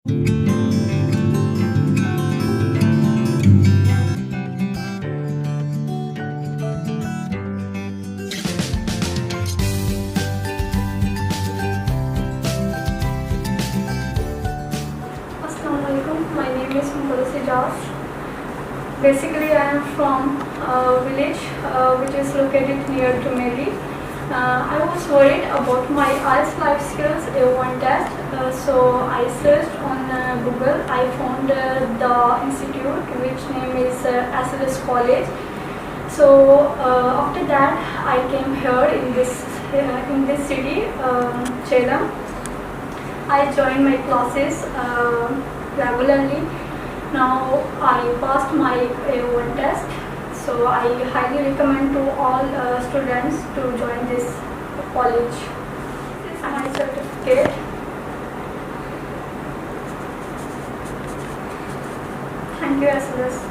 My name is Muqaddas Ejaz. Basically, I am from a village which is located near to Meerut. I was worried about my IELTS life skills A1 test, so I searched on Google. I found the institute which name is SLS College. So after that, I came here in this city, Chellam. I joined my classes regularly. Now I passed my A1 test, so I highly recommend to all students to join this college. This is my certificate. Thank you, SLS.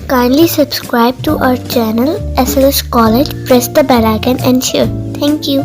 Kindly subscribe to our channel SLS College, press the bell icon and share. Thank you.